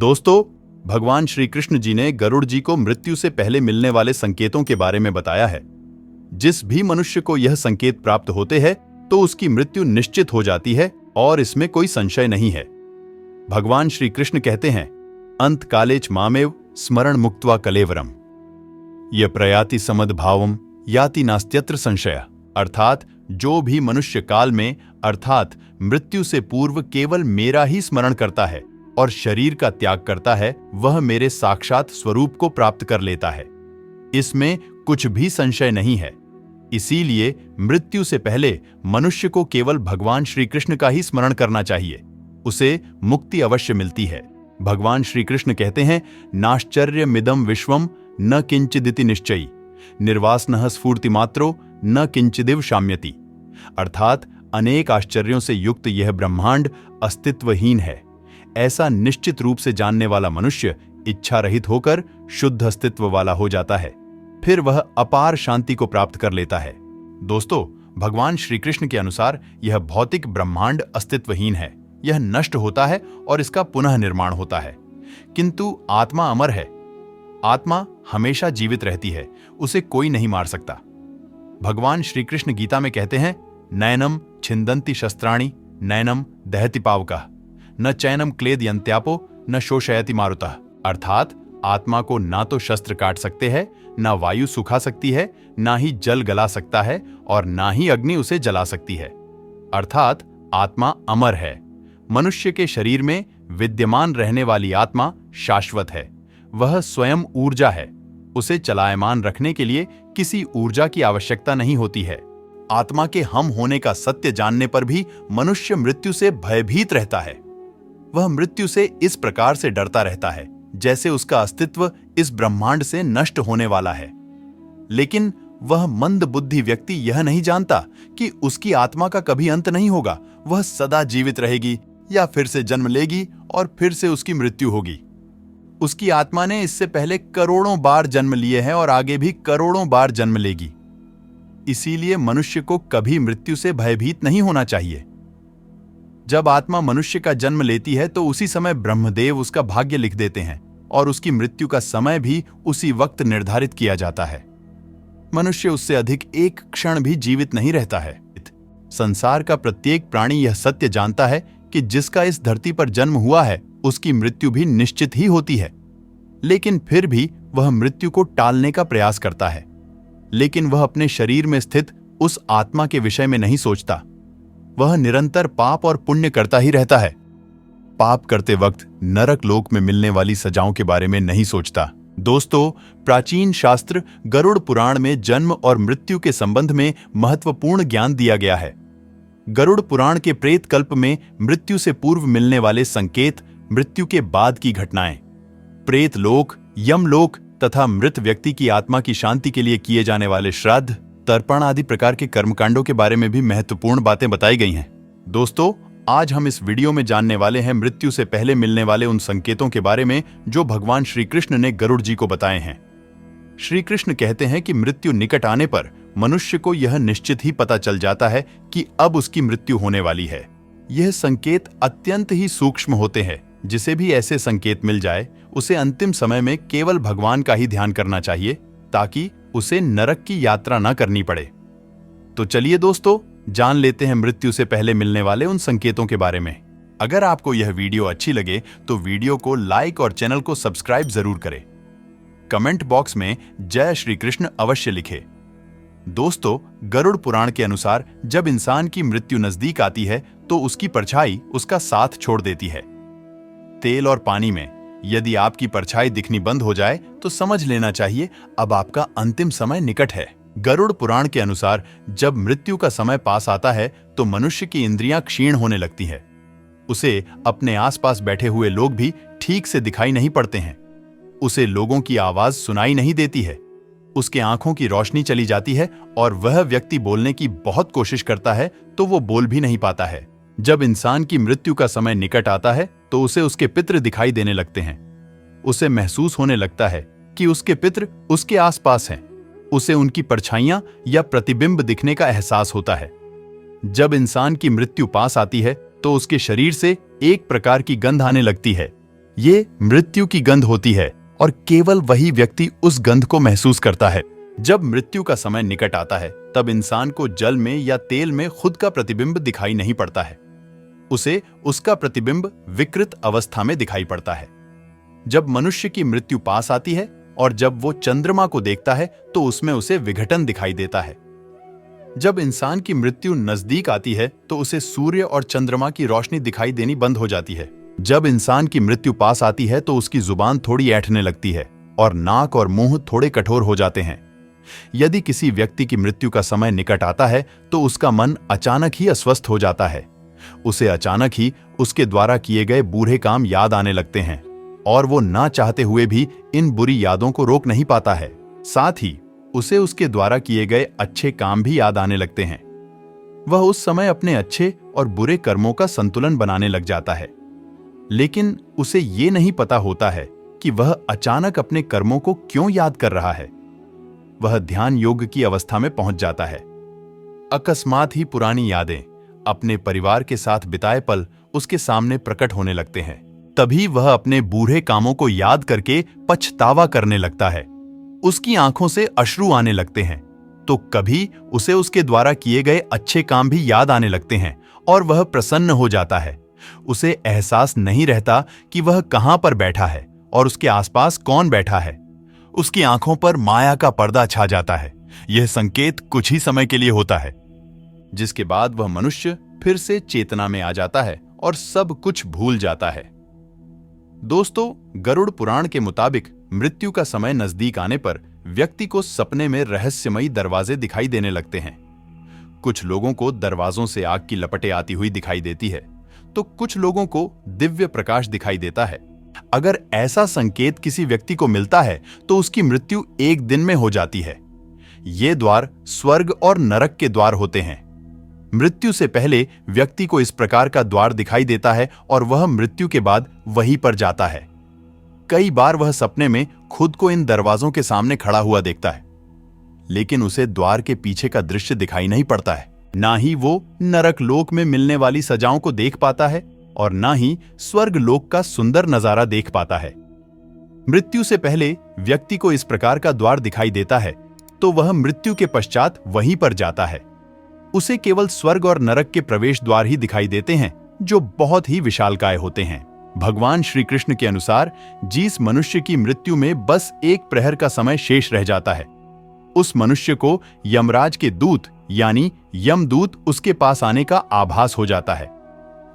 दोस्तों, भगवान श्री कृष्ण जी ने गरुड़ जी को मृत्यु से पहले मिलने वाले संकेतों के बारे में बताया है। जिस भी मनुष्य को यह संकेत प्राप्त होते हैं तो उसकी मृत्यु निश्चित हो जाती है और इसमें कोई संशय नहीं है। भगवान श्री कृष्ण कहते हैं, अंत कालेच मामेव स्मरण मुक्त्वा कलेवरम य प्रयाति समद्भावम याति नास्त्यत्र संशय। अर्थात जो भी मनुष्य काल में अर्थात मृत्यु से पूर्व केवल मेरा ही स्मरण करता है और शरीर का त्याग करता है, वह मेरे साक्षात स्वरूप को प्राप्त कर लेता है। इसमें कुछ भी संशय नहीं है। इसीलिए मृत्यु से पहले मनुष्य को केवल भगवान श्री कृष्ण का ही स्मरण करना चाहिए, उसे मुक्ति अवश्य मिलती है। भगवान श्री कृष्ण कहते हैं, नाश्चर्यमिदं विश्वम न किंचिदिति निश्चयी निर्वासनः स्फूर्तिमात्रो न किंचिदिव शाम्यति। अर्थात अनेक आश्चर्यों से युक्त यह ब्रह्मांड अस्तित्वहीन है, ऐसा निश्चित रूप से जानने वाला मनुष्य इच्छा रहित होकर शुद्ध अस्तित्व वाला हो जाता है। फिर वह अपार शांति को प्राप्त कर लेता है। दोस्तों, भगवान श्री कृष्ण के अनुसार यह भौतिक ब्रह्मांड अस्तित्वहीन है, यह नष्ट होता है और इसका पुनः निर्माण होता है। किंतु आत्मा अमर है। आत्मा हमेशा जीवित रहती है, उसे कोई नहीं मार सकता। भगवान श्री कृष्ण गीता में कहते हैं, नैनम छिंदन्ति शस्त्राणि नैनम दहति पावकः न चैनम क्लेदयन्त्यापो न शोषयति मारुतः। अर्थात आत्मा को ना तो शस्त्र काट सकते हैं, ना वायु सुखा सकती है, ना ही जल गला सकता है और ना ही अग्नि उसे जला सकती है। अर्थात आत्मा अमर है। मनुष्य के शरीर में विद्यमान रहने वाली आत्मा शाश्वत है। वह स्वयं ऊर्जा है। उसे चलायमान रखने के लिए किसी ऊर्जा की आवश्यकता नहीं होती है। आत्मा के हम होने का सत्य जानने पर भी मनुष्य मृत्यु से भयभीत रहता है। वह मृत्यु से इस प्रकार से डरता रहता है जैसे उसका अस्तित्व इस ब्रह्मांड से नष्ट होने वाला है। लेकिन वह मंद बुद्धि व्यक्ति यह नहीं जानता कि उसकी आत्मा का कभी अंत नहीं होगा। वह सदा जीवित रहेगी या फिर से जन्म लेगी और फिर से उसकी मृत्यु होगी। उसकी आत्मा ने इससे पहले करोड़ों बार जन्म लिए हैं और आगे भी करोड़ों बार जन्म लेगी। इसीलिए मनुष्य को कभी मृत्यु से भयभीत नहीं होना चाहिए। जब आत्मा मनुष्य का जन्म लेती है तो उसी समय ब्रह्मदेव उसका भाग्य लिख देते हैं और उसकी मृत्यु का समय भी उसी वक्त निर्धारित किया जाता है। मनुष्य उससे अधिक एक क्षण भी जीवित नहीं रहता है। संसार का प्रत्येक प्राणी यह सत्य जानता है कि जिसका इस धरती पर जन्म हुआ है उसकी मृत्यु भी निश्चित ही होती है। लेकिन फिर भी वह मृत्यु को टालने का प्रयास करता है। लेकिन वह अपने शरीर में स्थित उस आत्मा के विषय में नहीं सोचता। वह निरंतर पाप और पुण्य करता ही रहता है। पाप करते वक्त नरक लोक में मिलने वाली सजाओं के बारे में नहीं सोचता। दोस्तों, प्राचीन शास्त्र गरुड़ पुराण में जन्म और मृत्यु के संबंध में महत्वपूर्ण ज्ञान दिया गया है। गरुड़ पुराण के प्रेत कल्प में मृत्यु से पूर्व मिलने वाले संकेत, मृत्यु के बाद की घटनाएं, प्रेत लोक, यमलोक तथा मृत व्यक्ति की आत्मा की शांति के लिए किए जाने वाले श्राद्ध, तर्पण आदि प्रकार के कर्मकांडों के बारे में भी महत्वपूर्ण बातें बताई गई हैं। दोस्तों, आज हम इस वीडियो में जानने वाले हैं मृत्यु से पहले मिलने वाले उन संकेतों के बारे में जो भगवान श्री कृष्ण ने गरुड़ जी को बताए हैं। श्री कृष्ण कहते हैं कि मृत्यु निकट आने पर मनुष्य को यह निश्चित ही पता चल जाता है कि अब उसकी मृत्यु होने वाली है। यह संकेत अत्यंत ही सूक्ष्म होते हैं। जिसे भी ऐसे संकेत मिल जाए उसे अंतिम समय में केवल भगवान का ही ध्यान करना चाहिए ताकि उसे नरक की यात्रा न करनी पड़े। तो चलिए दोस्तों, जान लेते हैं मृत्यु से पहले मिलने वाले उन संकेतों के बारे में। अगर आपको यह वीडियो अच्छी लगे तो वीडियो को लाइक और चैनल को सब्सक्राइब जरूर करें। कमेंट बॉक्स में जय श्री कृष्ण अवश्य लिखें। दोस्तों, गरुड़ पुराण के अनुसार जब इंसान की मृत्यु नजदीक आती है तो उसकी परछाई उसका साथ छोड़ देती है। तेल और पानी में यदि आपकी परछाई दिखनी बंद हो जाए तो समझ लेना चाहिए अब आपका अंतिम समय निकट है। गरुड़ पुराण के अनुसार जब मृत्यु का समय पास आता है तो मनुष्य की इंद्रियां क्षीण होने लगती है। उसे अपने आसपास बैठे हुए लोग भी ठीक से दिखाई नहीं पड़ते हैं। उसे लोगों की आवाज सुनाई नहीं देती है। उसके आंखों की रोशनी चली जाती है और वह व्यक्ति बोलने की बहुत कोशिश करता है तो वो बोल भी नहीं पाता है। जब इंसान की मृत्यु का समय निकट आता है तो उसे उसके पितृ दिखाई देने लगते हैं। उसे महसूस होने लगता है कि उसके पितृ उसके आसपास हैं। उसे उनकी परछाइयां या प्रतिबिंब दिखने का एहसास होता है। जब इंसान की मृत्यु पास आती है तो उसके शरीर से एक प्रकार की गंध आने लगती है। ये मृत्यु की गंध होती है और केवल वही व्यक्ति उस गंध को महसूस करता है। जब मृत्यु का समय निकट आता है तब इंसान को जल में या तेल में खुद का प्रतिबिंब दिखाई नहीं पड़ता है। उसे उसका प्रतिबिंब विकृत अवस्था में दिखाई पड़ता है। जब मनुष्य की मृत्यु पास आती है और जब वो चंद्रमा को देखता है तो उसमें उसे विघटन दिखाई देता है। जब इंसान की मृत्यु नजदीक आती है तो उसे सूर्य और चंद्रमा की रोशनी दिखाई देनी बंद हो जाती है। जब इंसान की मृत्यु पास आती है तो उसकी जुबान थोड़ी ऐंठने लगती है और नाक और मुंह थोड़े कठोर हो जाते हैं। यदि किसी व्यक्ति की मृत्यु का समय निकट आता है तो उसका मन अचानक ही अस्वस्थ हो जाता है। उसे अचानक ही उसके द्वारा किए गए बुरे काम याद आने लगते हैं और वो ना चाहते हुए भी इन बुरी यादों को रोक नहीं पाता है। साथ ही उसे उसके द्वारा किए गए अच्छे काम भी याद आने लगते हैं। वह उस समय अपने अच्छे और बुरे कर्मों का संतुलन बनाने लग जाता है, लेकिन उसे ये नहीं पता होता है कि वह अचानक अपने कर्मों को क्यों याद कर रहा है। वह ध्यान योग की अवस्था में पहुंच जाता है। अकस्मात ही पुरानी यादें, अपने परिवार के साथ बिताए पल उसके सामने प्रकट होने लगते हैं। तभी वह अपने बुरे कामों को याद करके पछतावा करने लगता है। उसकी आंखों से अश्रु आने लगते हैं तो कभी उसे उसके द्वारा किए गए अच्छे काम भी याद आने लगते हैं और वह प्रसन्न हो जाता है। उसे एहसास नहीं रहता कि वह कहां पर बैठा है और उसके आसपास कौन बैठा है। उसकी आंखों पर माया का पर्दा छा जाता है। यह संकेत कुछ ही समय के लिए होता है, जिसके बाद वह मनुष्य फिर से चेतना में आ जाता है और सब कुछ भूल जाता है। दोस्तों, गरुड़ पुराण के मुताबिक मृत्यु का समय नजदीक आने पर व्यक्ति को सपने में रहस्यमयी दरवाजे दिखाई देने लगते हैं। कुछ लोगों को दरवाजों से आग की लपटें आती हुई दिखाई देती है तो कुछ लोगों को दिव्य प्रकाश दिखाई देता है। अगर ऐसा संकेत किसी व्यक्ति को मिलता है तो उसकी मृत्यु एक दिन में हो जाती है। ये द्वार स्वर्ग और नरक के द्वार होते हैं। मृत्यु से पहले व्यक्ति को इस प्रकार का द्वार दिखाई देता है और वह मृत्यु के बाद वहीं पर जाता है। कई बार वह सपने में खुद को इन दरवाजों के सामने खड़ा हुआ देखता है, लेकिन उसे द्वार के पीछे का दृश्य दिखाई नहीं पड़ता है। ना ही वो नरक लोक में मिलने वाली सजाओं को देख पाता है और ना ही स्वर्ग लोक का सुंदर नजारा देख पाता है। मृत्यु से पहले व्यक्ति को इस प्रकार का द्वार दिखाई देता है तो वह मृत्यु के पश्चात वहीं पर जाता है। उसे केवल स्वर्ग और नरक के प्रवेश द्वार ही दिखाई देते हैं जो बहुत ही विशालकाय होते हैं। भगवान श्री कृष्ण के अनुसार जिस मनुष्य की मृत्यु में बस एक प्रहर का समय शेष रह जाता है, उस मनुष्य को यमराज के दूत यानी यमदूत उसके पास आने का आभास हो जाता है।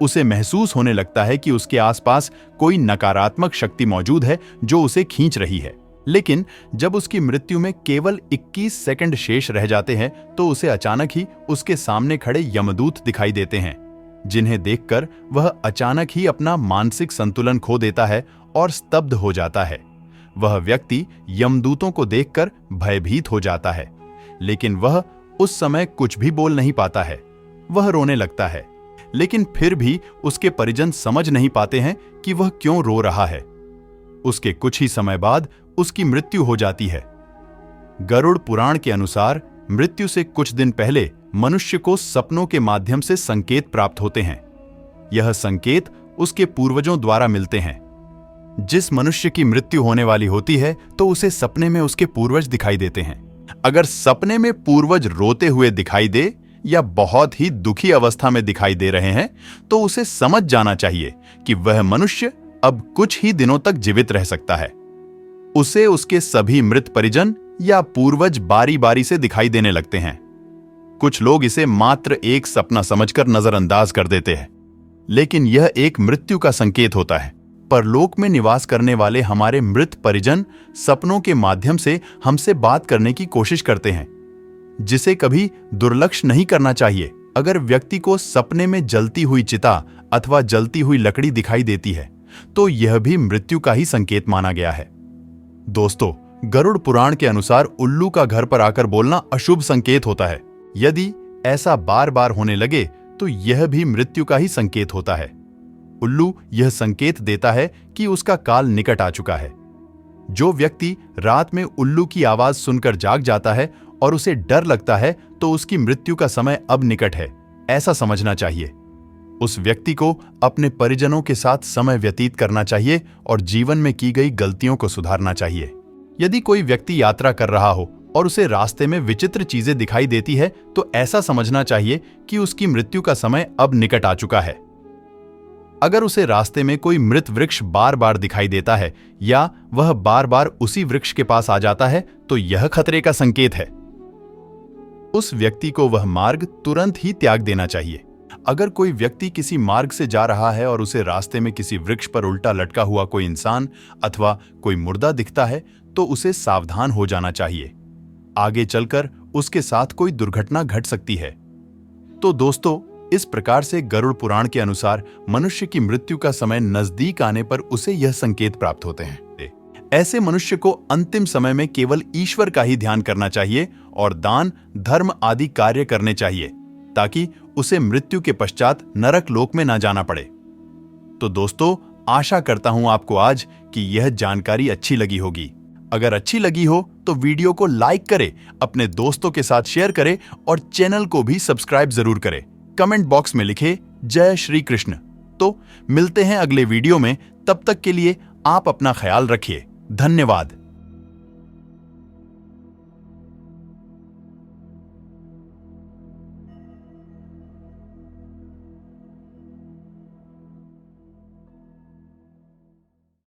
उसे महसूस होने लगता है कि उसके आसपास कोई नकारात्मक शक्ति मौजूद है जो उसे खींच रही है। लेकिन जब उसकी मृत्यु में केवल 21 सेकंड शेष रह जाते हैं तो उसे अचानक ही उसके सामने खड़े यमदूत दिखाई देते हैं, जिन्हें देखकर वह अचानक ही अपना मानसिक संतुलन खो देता है और स्तब्ध हो जाता है। वह व्यक्ति यमदूतों को देखकर भयभीत हो जाता है, लेकिन वह उस समय कुछ भी बोल नहीं पाता है। वह रोने लगता है, लेकिन फिर भी उसके परिजन समझ नहीं पाते हैं कि वह क्यों रो रहा है। उसके कुछ ही समय बाद उसकी मृत्यु हो जाती है। गरुड़ पुराण के अनुसार मृत्यु से कुछ दिन पहले मनुष्य को सपनों के माध्यम से संकेत प्राप्त होते हैं। यह संकेत उसके पूर्वजों द्वारा मिलते हैं। जिस मनुष्य की मृत्यु होने वाली होती है तो उसे सपने में उसके पूर्वज दिखाई देते हैं। अगर सपने में पूर्वज रोते हुए दिखाई दे या बहुत ही दुखी अवस्था में दिखाई दे रहे हैं तो उसे समझ जाना चाहिए कि वह मनुष्य अब कुछ ही दिनों तक जीवित रह सकता है। उसे उसके सभी मृत परिजन या पूर्वज बारी बारी से दिखाई देने लगते हैं। कुछ लोग इसे मात्र एक सपना समझकर नजरअंदाज कर देते हैं, लेकिन यह एक मृत्यु का संकेत होता है। परलोक में निवास करने वाले हमारे मृत परिजन सपनों के माध्यम से हमसे बात करने की कोशिश करते हैं, जिसे कभी दुर्लक्ष्य नहीं करना चाहिए। अगर व्यक्ति को सपने में जलती हुई चिता अथवा जलती हुई लकड़ी दिखाई देती है तो यह भी मृत्यु का ही संकेत माना गया है। दोस्तों, गरुड़ पुराण के अनुसार उल्लू का घर पर आकर बोलना अशुभ संकेत होता है। यदि ऐसा बार बार होने लगे तो यह भी मृत्यु का ही संकेत होता है। उल्लू यह संकेत देता है कि उसका काल निकट आ चुका है। जो व्यक्ति रात में उल्लू की आवाज सुनकर जाग जाता है और उसे डर लगता है तो उसकी मृत्यु का समय अब निकट है, ऐसा समझना चाहिए। उस व्यक्ति को अपने परिजनों के साथ समय व्यतीत करना चाहिए और जीवन में की गई गलतियों को सुधारना चाहिए। यदि कोई व्यक्ति यात्रा कर रहा हो और उसे रास्ते में विचित्र चीजें दिखाई देती है तो ऐसा समझना चाहिए कि उसकी मृत्यु का समय अब निकट आ चुका है। अगर उसे रास्ते में कोई मृत वृक्ष बार बार दिखाई देता है या वह बार बार उसी वृक्ष के पास आ जाता है तो यह खतरे का संकेत है। उस व्यक्ति को वह मार्ग तुरंत ही त्याग देना चाहिए। अगर कोई व्यक्ति किसी मार्ग से जा रहा है और उसे रास्ते में किसी वृक्ष पर उल्टा लटका हुआ कोई इंसान अथवा कोई मुर्दा दिखता है तो उसे सावधान हो जाना चाहिए। आगे चलकर उसके साथ कोई दुर्घटना घट सकती है। तो दोस्तों, इस प्रकार से गरुड़ पुराण के अनुसार मनुष्य की मृत्यु का समय नजदीक आने पर उसे यह संकेत प्राप्त होते हैं। ऐसे मनुष्य को अंतिम समय में केवल ईश्वर का ही ध्यान करना चाहिए और दान, धर्म आदि कार्य करने चाहिए ताकि उसे मृत्यु के पश्चात नरक लोक में ना जाना पड़े। तो दोस्तों, आशा करता हूं आपको आज की यह जानकारी अच्छी लगी होगी। अगर अच्छी लगी हो तो वीडियो को लाइक करें, अपने दोस्तों के साथ शेयर करें और चैनल को भी सब्सक्राइब जरूर करें। कमेंट बॉक्स में लिखें जय श्री कृष्ण। तो मिलते हैं अगले वीडियो में, तब तक के लिए आप अपना ख्याल रखिए। धन्यवाद।